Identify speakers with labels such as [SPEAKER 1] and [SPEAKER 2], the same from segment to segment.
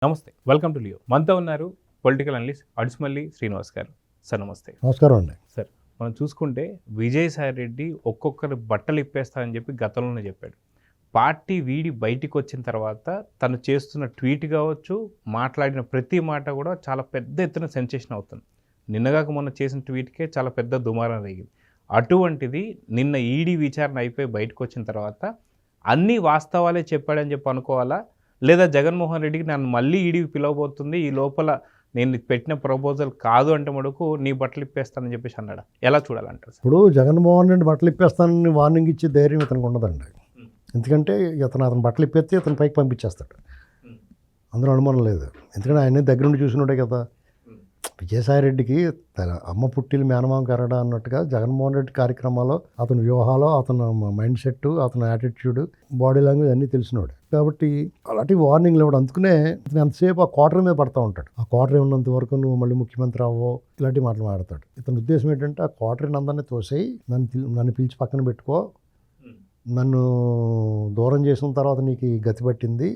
[SPEAKER 1] నమస్తే, welcome to Leo. మనతో ఉన్నారు పొలిటికల్ అనలిస్ట్ అడుసుమల్లి శ్రీనివాస్ గారు. సార్ నమస్తే.
[SPEAKER 2] నమస్కారం అండి.
[SPEAKER 1] సార్, మనం చూసుకుంటే విజయసాయి రెడ్డి ఒక్కొక్కరు బట్టలు ఇప్పేస్తానని చెప్పి గతంలోనే చెప్పాడు. పార్టీ వీడి బయటికి వచ్చిన తర్వాత తను చేస్తున్న ట్వీట్ కావచ్చు, మాట్లాడిన ప్రతి మాట కూడా చాలా పెద్ద ఎత్తున సెన్సేషన్ అవుతుంది. నిన్నగాక మొన్న చేసిన ట్వీట్కే చాలా పెద్ద దుమారం రేగింది. అటువంటిది నిన్న ఈడీ విచారణ అయిపోయి బయటకు వచ్చిన తర్వాత అన్ని వాస్తవాలే చెప్పాడని చెప్పి అనుకోవాలా, లేదా జగన్మోహన్ రెడ్డికి నన్ను మళ్ళీ ఈడీ పిలవబోతుంది, ఈ లోపల నేను పెట్టిన ప్రపోజల్ కాదు అంటే మటుకు నీ బట్టలు ఇప్పేస్తానని చెప్పేసి అన్నాడా? ఎలా చూడాలంటారు?
[SPEAKER 2] ఇప్పుడు జగన్మోహన్ రెడ్డి బట్టలు ఇప్పేస్తానని వార్నింగ్ ఇచ్చే ధైర్యం ఇతనికి ఉండదండి. ఎందుకంటే అతను బట్టలు ఇప్పేస్తే ఇతను పైకి పంపించేస్తాడు, అందులో అనుమానం లేదు. ఎందుకంటే ఆయన దగ్గర నుండి చూసినోడే కదా. విజయసాయి రెడ్డికి తన అమ్మ పుట్టిలు మేనమామ కరడా అన్నట్టుగా జగన్మోహన్ రెడ్డి కార్యక్రమాల్లో అతని వ్యూహాలు, అతను మైండ్ సెట్, అతని యాటిట్యూడ్, బాడీ లాంగ్వేజ్ అన్నీ తెలిసినోడు కాబట్టి అలాంటి వార్నింగ్లు ఇవ్వడం. అందుకనే ఇతను ఎంతసేపు ఆ క్వార్టర్ మీద పడతా ఉంటాడు. ఆ క్వార్టర్ ఉన్నంత వరకు నువ్వు మళ్ళీ ముఖ్యమంత్రి అవ్వో ఇలాంటి మాటలు మాడతాడు. ఇతని ఉద్దేశం ఏంటంటే ఆ క్వార్టర్ని అందరినీ తోసేయి, నన్ను పిలిచి పక్కన పెట్టుకో, నన్ను దూరం చేసిన తర్వాత నీకు గతి పట్టింది,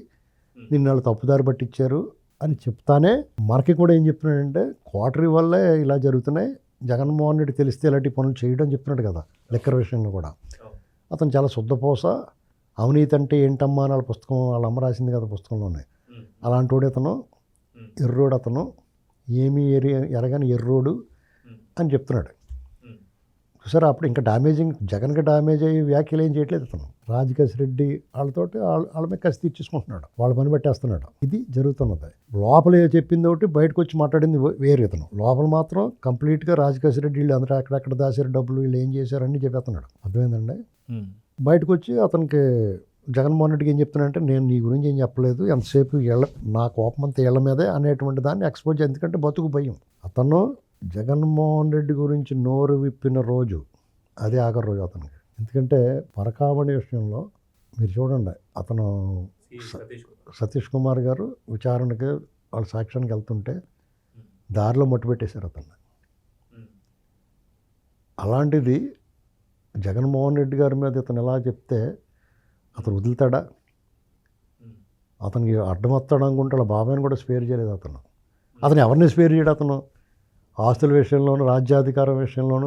[SPEAKER 2] నిన్ను వాళ్ళు తప్పుదారి పట్టించారు అని చెప్తానే మనకి కూడా ఏం చెప్తున్నాడంటే క్వార్టరీ వల్లే ఇలా జరుగుతున్నాయి, జగన్మోహన్ రెడ్డి తెలిస్తే ఇలాంటి పనులు చేయడం చెప్తున్నాడు కదా. లెక్కర్ విషయంలో కూడా అతను చాలా శుద్ధపోస. అవినీతి అంటే ఏంటమ్మా అని వాళ్ళ పుస్తకం, వాళ్ళ అమ్మ రాసింది కదా పుస్తకంలోనే. అలాంటి వాడు అతను, ఎర్రోడు అతను, ఏమీ ఎరగని ఎర్రోడు అని చెప్తున్నాడు. చూసారా, అప్పుడు ఇంకా డ్యామేజింగ్, జగన్కి డ్యామేజ్ అయ్యి వ్యాఖ్యలు ఏం చేయట్లేదు అతను. రాజకేశ్ రెడ్డి వాళ్ళతోటి వాళ్ళ మీద కసి తీర్చేసుకుంటున్నాడు, వాళ్ళ పని పెట్టేస్తున్నాడు. ఇది జరుగుతున్నది. లోపల చెప్పింది ఒకటి, బయటకు వచ్చి మాట్లాడింది వేరే. ఇతను లోపల మాత్రం కంప్లీట్గా రాజకేశ్ రెడ్డి వీళ్ళు అందరూ అక్కడెక్కడ దాచారు డబ్బులు, వీళ్ళు ఏం చేశారు అన్నీ చెప్పేస్తున్నాడు. అర్థమైందండి. బయటకు వచ్చి అతనికి జగన్మోహన్ రెడ్డికి ఏం చెప్తున్నాడంటే, నేను నీ గురించి ఏం చెప్పలేదు, ఎంతసేపు నా కోపం అంతా ఇళ్ల మీదే అనేటువంటి దాన్ని ఎక్స్పోజ్. ఎందుకంటే బతుకు భయం. అతను జగన్మోహన్ రెడ్డి గురించి నోరు విప్పిన రోజు అదే ఆఖరి రోజు అతనికి. ఎందుకంటే పరకామణి విషయంలో మీరు చూడండి, అతను సతీష్ కుమార్ గారు విచారణకి వాళ్ళ సాక్ష్యానికి వెళ్తుంటే దారిలో మట్టుపెట్టేశారు అతన్ని. అలాంటిది జగన్మోహన్ రెడ్డి గారి మీద ఇతను ఎలా చెప్తే అతను వదులుతాడా? అతనికి అడ్డమొత్తాడు అనుకుంటే వాళ్ళ బాబాయ్ని కూడా స్పేర్ చేయలేదు అతను. అతను ఎవరిని స్పేర్ చేయడు? అతను ఆస్తుల విషయంలోనూ, రాజ్యాధికారం విషయంలోనూ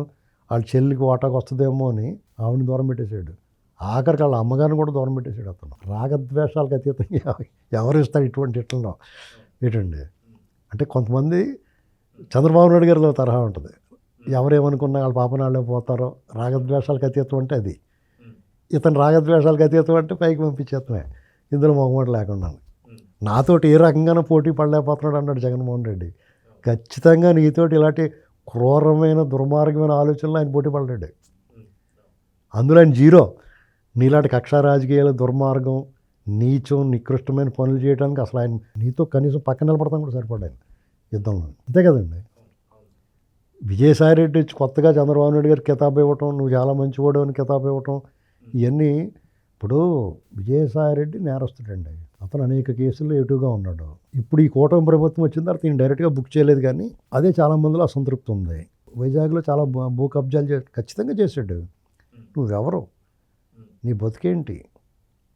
[SPEAKER 2] వాళ్ళ చెల్లికి వాటాకు వస్తుందేమో అని ఆవిడని దూరం పెట్టేశాడు. ఆఖరికి వాళ్ళ అమ్మగారిని కూడా దూరం పెట్టేశాడు అతను. రాగద్వేషాలకు అతీతంగా ఎవరు ఇస్తారు ఇటువంటి ఇట్లలో ఏంటండి? అంటే కొంతమంది చంద్రబాబు నాయుడు గారిలో తరహా ఉంటుంది. ఎవరేమనుకున్నా వాళ్ళ పాపన వాళ్ళే పోతారో. రాగద్వేషాలకు అతీతం అంటే అది. ఇతను రాగద్వేషాలకు అతీతం అంటే పైకి పంపించేస్తామే, ఇందులో మొహమాట లేకుండా. నాతోటి ఏ రకంగానూ పోటీ పడలేకపోతున్నాడు అన్నాడు జగన్మోహన్ రెడ్డి. ఖచ్చితంగా నీతోటి ఇలాంటి క్రూరమైన దుర్మార్గమైన ఆలోచనలు ఆయన పోటీ పడలేడు. అందులో ఆయన జీరో. నీలాంటి కక్షా రాజకీయాల దుర్మార్గం, నీచం, నికృష్టమైన పనులు చేయడానికి అసలు ఆయన నీతో కనీసం పక్కన నిలబడతాం కూడా సరిపడాయి యుద్ధంలో. అంతే కదండి. విజయసాయి రెడ్డి వచ్చి కొత్తగా చంద్రబాబు నాయుడు గారు కితాబు ఇవ్వటం, నువ్వు చాలా మంచివాడు అని కితాబు ఇవ్వటం, ఇవన్నీ. ఇప్పుడు విజయసాయి రెడ్డి నేరస్తుడండి. అతను అనేక కేసుల్లో ఎటుగా ఉన్నాడు. ఇప్పుడు ఈ కూటమి ప్రభుత్వం వచ్చిన తర్వాత ఈయన డైరెక్ట్గా బుక్ చేయలేదు, కానీ అదే చాలా మందిలో అసంతృప్తి ఉంది. వైజాగ్లో చాలా భూ కబ్జాలు ఖచ్చితంగా చేశాడు. నువ్వెవరు? నీ బతుకేంటి?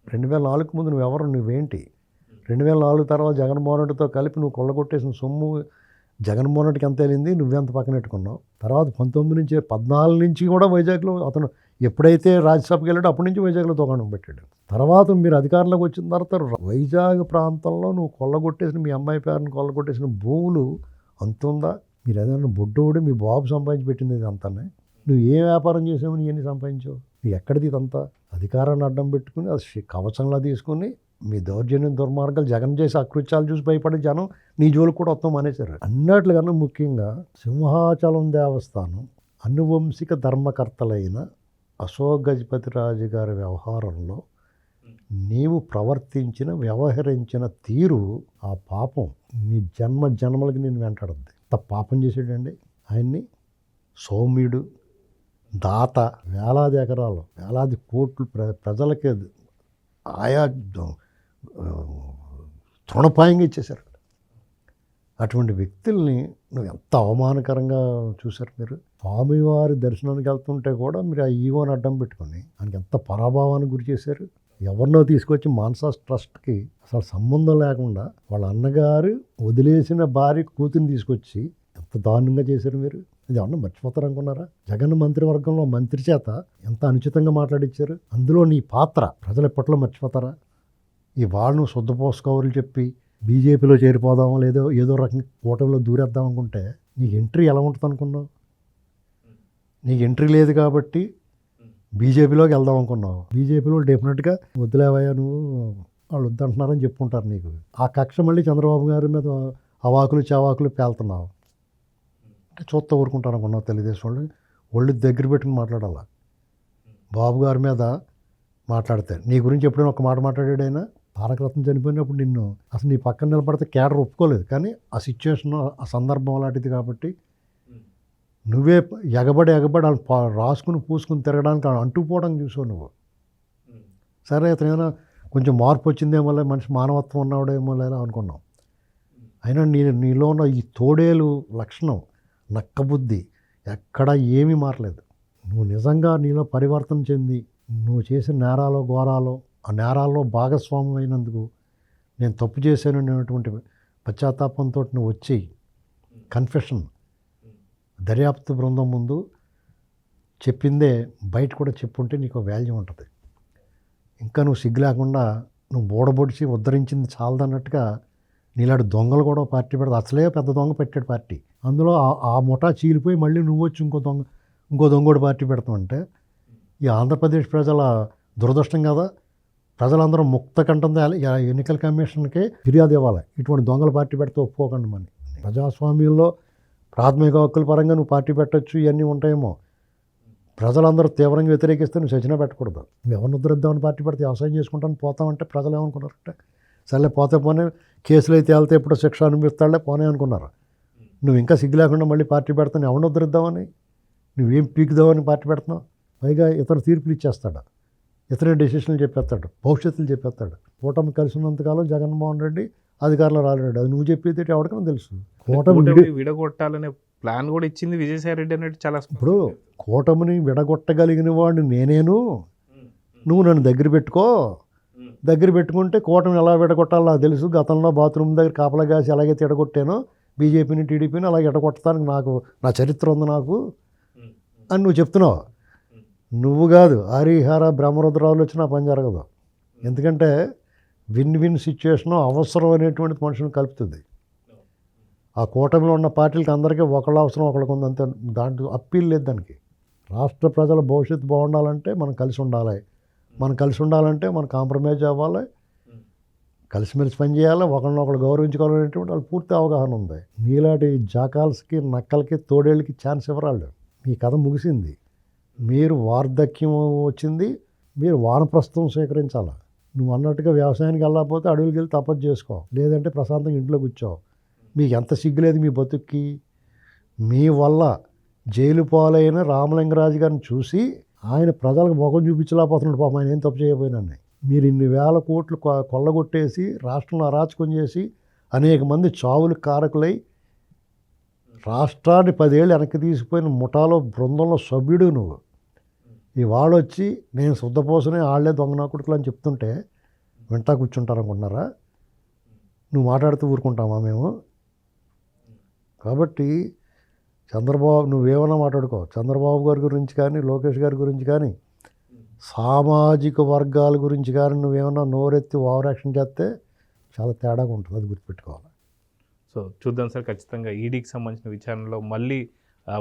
[SPEAKER 2] 2004 ముందు నువ్వెవరు? నువ్వేంటి? 2004 తర్వాత జగన్మోహన్ రెడ్డితో కలిపి నువ్వు కొల్లగొట్టేసిన సొమ్ము జగన్మోహన్ రెడ్డికి ఎంత వెళ్ళింది, నువ్వెంత పక్కన పెట్టుకున్నావు? తర్వాత 14 నుంచి కూడా వైజాగ్లో అతను ఎప్పుడైతే రాజ్యసభకి వెళ్ళాడో అప్పటి నుంచి వైజాగ్లో దుకాణం పెట్టాడు. తర్వాత మీరు అధికారంలోకి వచ్చిన తర్వాత వైజాగ్ ప్రాంతంలో నువ్వు కొల్లగొట్టేసిన, మీ అమ్మాయి పేరుని కొల్లగొట్టేసిన భూములు అంతుందా? మీరు ఏదైనా బొడ్డోడు మీ బాబు సంపాదించి పెట్టింది ఇది అంతానే. నువ్వు ఏ వ్యాపారం చేసావు, నీ ఎన్ని సంపాదించావు? నువ్వు ఎక్కడిది ఇదంతా? అధికారాన్ని అడ్డం పెట్టుకుని అది కవచంలా తీసుకుని మీ దౌర్జన్యం, దుర్మార్గాలు జగన్ చేసి అకృత్యాలు చూసి భయపడే జనం నీ జోలికి కూడా వస్తాం మానేశారు. అన్నట్లుగానే ముఖ్యంగా సింహాచలం దేవస్థానం అనువంశిక ధర్మకర్తలైన అశోక్ గజపతిరాజు గారి వ్యవహారంలో నీవు వ్యవహరించిన తీరు, ఆ పాపం నీ జన్మలకి నేను వెంటాడుద్ది. అంత పాపం చేసాడండి ఆయన్ని. సౌమ్యుడు, దాత, వేలాది ఎకరాలు, వేలాది కోట్లు ప్రజలకి ఆయా తృణపాయంగా ఇచ్చేశారు. అటువంటి వ్యక్తుల్ని నువ్వు ఎంత అవమానకరంగా చూశారు మీరు. స్వామివారి దర్శనానికి వెళ్తుంటే కూడా మీరు ఆ ఈగోని అడ్డం పెట్టుకొని ఆయనకి ఎంత పరాభావానికి గురి చేశారు. ఎవరినో తీసుకొచ్చి మానసా ట్రస్ట్కి అసలు సంబంధం లేకుండా వాళ్ళ అన్నగారు వదిలేసిన భార్య కూతురిని తీసుకొచ్చి ఎంత దారుణంగా చేశారు మీరు. ఇది ఏమన్నా మర్చిపోతారు అనుకున్నారా? జగన్ మంత్రివర్గంలో మంత్రి చేత ఎంత అనుచితంగా మాట్లాడించారు. అందులో నీ పాత్ర ప్రజలు ఎప్పట్లో మర్చిపోతారా? ఈ వాళ్ళను శుద్ధపోసుకోవాలని చెప్పి బీజేపీలో చేరిపోదాం లేదో ఏదో రకంగా కూటమిలో దూరేద్దాం అనుకుంటే నీకు ఎంట్రీ ఎలా ఉంటుంది అనుకున్నావు? నీకు ఎంట్రీ లేదు కాబట్టి బీజేపీలోకి వెళ్దాం అనుకున్నావు. బీజేపీలో డెఫినెట్గా వద్దులేవయ్యా నువ్వు వాళ్ళు వద్దంటున్నారని చెప్పుకుంటారు నీకు. ఆ కక్ష మళ్ళీ చంద్రబాబు గారి మీద అవాకులు చవాకులు పేలుతున్నావు అంటే చూస్తూ ఊరుకుంటారు అనుకున్నావు. తెలుగుదేశం వాళ్ళు ఒళ్ళు దగ్గర పెట్టుకుని మాట్లాడాలా. బాబు గారి మీద మాట్లాడితే నీ గురించి ఎప్పుడైనా ఒక మాట మాట్లాడాడైనా? తారకరత్నం చనిపోయినప్పుడు నిన్ను అసలు నీ పక్కన నిలబడితే కేడర్ ఒప్పుకోలేదు. కానీ ఆ సిచ్యువేషన్ ఆ సందర్భం అలాంటిది కాబట్టి నువ్వే ఎగబడి వాళ్ళని రాసుకుని పూసుకుని తిరగడానికి అంటుకుపోవడం చూసావు నువ్వు. సరే అతను ఏమైనా కొంచెం మార్పు వచ్చిందేమో మనిషి మానవత్వం ఉన్నాడేమో లేదా అనుకున్నాం. అయినా నీలో ఉన్న ఈ తోడేలు లక్షణం నక్కబుద్ధి ఎక్కడా ఏమీ మారలేదు. నువ్వు నిజంగా నీలో పరివర్తన చెంది నువ్వు చేసిన నేరాలో ఘోరాలో ఆ నేరాల్లో భాగస్వామ్యం అయినందుకు నేను తప్పు చేశాను అనేటువంటి పశ్చాత్తాపంతో నువ్వు వచ్చి కన్ఫెషన్ దర్యాప్తు బృందం ముందు చెప్పిందే బయట కూడా చెప్పుంటే నీకు వాల్యూ ఉంటుంది. ఇంకా నువ్వు సిగ్గు లేకుండా నువ్వు బోడబొడిచి ఉద్ధరించింది చాలదన్నట్టుగా నీలాంటి దొంగలు కూడా పార్టీ పెడతారు. అసలే పెద్ద దొంగ పెట్టాడు పార్టీ. అందులో ఆ ముఠా చీలిపోయి మళ్ళీ నువ్వు వచ్చి ఇంకో దొంగోడు పార్టీ పెడతామంటే ఈ ఆంధ్రప్రదేశ్ ప్రజల దురదృష్టం కదా. ప్రజలందరూ ముక్త కంఠంతో ఎన్నికల కమిషన్కి ఫిర్యాదు ఇవ్వాలి, ఇటువంటి దొంగల పార్టీ పెడితే ఒప్పుకోకండి. మన ప్రజాస్వామ్యంలో ప్రాథమిక హక్కుల పరంగా నువ్వు పార్టీ పెట్టచ్చు, ఇవన్నీ ఉంటాయేమో. ప్రజలందరూ తీవ్రంగా వ్యతిరేకిస్తే నువ్వు సచిన పెట్టకూడదు. నువ్వు ఎవరిని ఉద్ధరిద్దామని పార్టీ పెడితే వ్యవసాయం చేసుకుంటాను పోతామంటే ప్రజలు ఏమనుకున్నారంటే సర్లే పోతే పోనీ కేసులు అయితే వెళ్తే ఎప్పుడో శిక్ష అనిపిస్తాడులే పోనే అనుకున్నారు. నువ్వు ఇంకా సిగ్గు లేకుండా మళ్ళీ పార్టీ పెడతాను ఎవరిని ఉద్ధరిద్దామని, నువ్వేం పీకుదామని పార్టీ పెడుతున్నావు. పైగా ఇతర తీర్పులు ఇచ్చేస్తాడు, ఇతర డెసిషన్లు చెప్పేస్తాడు, భవిష్యత్తులు చెప్పేస్తాడు. కూటమి కలిసి ఉన్నంతకాలం జగన్మోహన్ రెడ్డి అధికారంలో రాలేడు. అది నువ్వు చెప్పేది ఎవరికైనా తెలుసు. కూటమి
[SPEAKER 1] విడగొట్టాలనే ప్లాన్ కూడా ఇచ్చింది విజయసాయి రెడ్డి అనేది చాలా.
[SPEAKER 2] ఇప్పుడు కూటమిని విడగొట్టగలిగిన వాడిని నేనేను, నువ్వు నన్ను దగ్గర పెట్టుకో. దగ్గర పెట్టుకుంటే కూటమిని ఎలా విడగొట్టాలో నాకు తెలుసు. గతంలో బాత్రూమ్ దగ్గర కాపలా కాసి ఎలాగైతే ఎడగొట్టానో బీజేపీని టీడీపీని అలాగే ఎడగొట్టడానికి నాకు నా చరిత్ర ఉంది నాకు అని నువ్వు చెప్తున్నావు. నువ్వు కాదు హరిహర బ్రహ్మరుద్రాలు వచ్చి నా పని జరగదు. ఎందుకంటే విన్ విన్ సిచ్యువేషను అవసరం అనేటువంటి మనుషుని కలుపుతుంది. ఆ కూటమిలో ఉన్న పార్టీలకి అందరికీ ఒకళ్ళ అవసరం ఒకళ్ళకి ఉంది అంతే. దాంట్లో అప్పీల్ లేదు దానికి. రాష్ట్ర ప్రజల భవిష్యత్తు బాగుండాలంటే మనం కలిసి ఉండాలి. మనం కలిసి ఉండాలంటే మనం కాంప్రమైజ్ అవ్వాలి, కలిసిమెలిసి పని చేయాలి, ఒకరినొకరు గౌరవించుకోవాలనేటువంటి వాళ్ళు పూర్తి అవగాహన ఉంది. నీలాంటి జాకాల్స్కి నక్కలకి తోడేళ్ళకి ఛాన్స్ ఇవ్వరాళ్ళు. మీ కథ ముగిసింది. మీరు వార్ధక్యం వచ్చింది, మీరు వానప్రస్థం స్వీకరించాలి. నువ్వు అన్నట్టుగా వ్యవసాయానికి వెళ్ళకపోతే అడవులకి వెళ్ళి తపస్సు చేసుకో, లేదంటే ప్రశాంతంగా ఇంట్లో కూర్చో. మీకు ఎంత సిగ్గులేదు మీ బతుక్కి. మీ వల్ల జైలు పాలైన రామలింగరాజు గారిని చూసి ఆయన ప్రజలకు ముఖం చూపించలేకపోతున్నాడు. పాపం ఆయన ఏం తప్పు చేయబోయినాన్ని. మీరు ఇన్ని వేల కోట్లు కొల్లగొట్టేసి రాష్ట్రంలో అరాచకం చేసి అనేక మంది చావులు కారకులై రాష్ట్రాన్ని 10 ఏళ్ళు వెనక్కి తీసిపోయిన ముఠాలో బృందంలో సభ్యుడు నువ్వు. ఇవాళ వచ్చి నేను శుద్ధపోసనే వాళ్ళే దొంగ నా కొడుకులు అని చెప్తుంటే వింటా కూర్చుంటారనుకుంటున్నారా? నువ్వు మాట్లాడుతూ ఊరుకుంటామా మేము? కాబట్టి చంద్రబాబు నువ్వేమన్నా మాట్లాడుకో, చంద్రబాబు గారి గురించి కానీ లోకేష్ గారి గురించి కానీ సామాజిక వర్గాల గురించి కానీ నువ్వేమన్నా నోరెత్తి ఓవర్ యాక్షన్ చేస్తే చాలా తేడాగా ఉంటుంది. అది గుర్తుపెట్టుకోవాలి.
[SPEAKER 1] సో చూద్దాం సార్, ఖచ్చితంగా ఈడీకి సంబంధించిన విచారణలో మళ్ళీ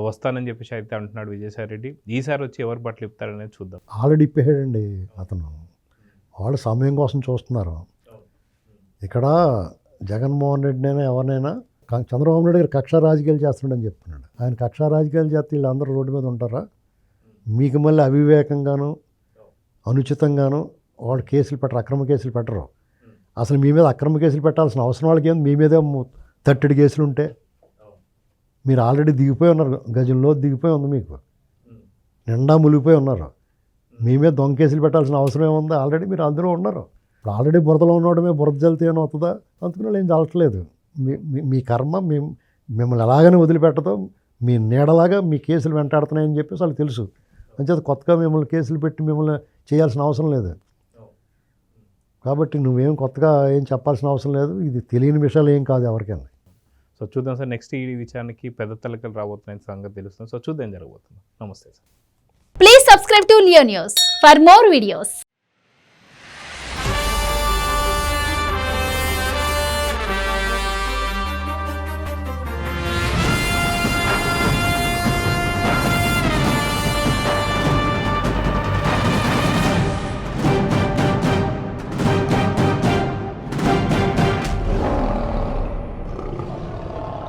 [SPEAKER 1] వస్తానని చెప్పేసి అయితే అంటున్నాడు విజయసాయి రెడ్డి. ఈసారి వచ్చి ఎవరు బట్టలు ఇప్పుతారనేది చూద్దాం.
[SPEAKER 2] ఆల్రెడీ ఇప్పేయండి అతను. వాళ్ళు సమయం కోసం చూస్తున్నారు. ఇక్కడ జగన్మోహన్ రెడ్డినైనా ఎవరినైనా చంద్రబాబు నాయుడు గారు కక్ష రాజకీయాలు చేస్తున్నాడని చెప్తున్నాడు. ఆయన కక్ష రాజకీయాలు చేస్తే వీళ్ళందరూ రోడ్డు మీద ఉంటారా? మీకు మళ్ళీ అవివేకంగాను అనుచితంగాను వాళ్ళు కేసులు పెట్టరు, అక్రమ కేసులు పెట్టరు. అసలు మీ మీద అక్రమ కేసులు పెట్టాల్సిన అవసరం వాళ్ళకి ఏంది? మీ మీదే 30 కేసులు ఉంటే మీరు ఆల్రెడీ దిగిపోయి ఉన్నారు. గజంలో దిగిపోయి ఉంది, మీకు నిండా మునిగిపోయి ఉన్నారు. మీ మీద దొంగ కేసులు పెట్టాల్సిన అవసరం ఏముంది? ఆల్రెడీ మీరు అందులో ఉన్నారు. ఇప్పుడు ఆల్రెడీ బురదలో ఉన్నవాడమే బురద జల్తే ఏమైనా అవుతుందా? అందుకని ఏం చల్లట్లేదు. మీ కర్మ మిమ్మల్ని ఎలాగనే వదిలిపెట్టదో, మీ నీడలాగా మీ కేసులు వెంటాడుతున్నాయని చెప్పేసి వాళ్ళకి తెలుసు. అంచేత కొత్తగా మిమ్మల్ని కేసులు పెట్టి మిమ్మల్ని చేయాల్సిన అవసరం లేదు. కాబట్టి నువ్వేం కొత్తగా ఏం చెప్పాల్సిన అవసరం లేదు, ఇది తెలియని విషయాలు ఏం కాదు ఎవరికైనా.
[SPEAKER 1] సో చూద్దాం సార్, నెక్స్ట్ ఈ విషయానికి పెద్ద తలకలు రాబోతున్న సంగతి తెలుస్తుంది. సో చూద్దాం జరగబోతుంది. నమస్తే sir.
[SPEAKER 3] Please subscribe to Leo News for more videos.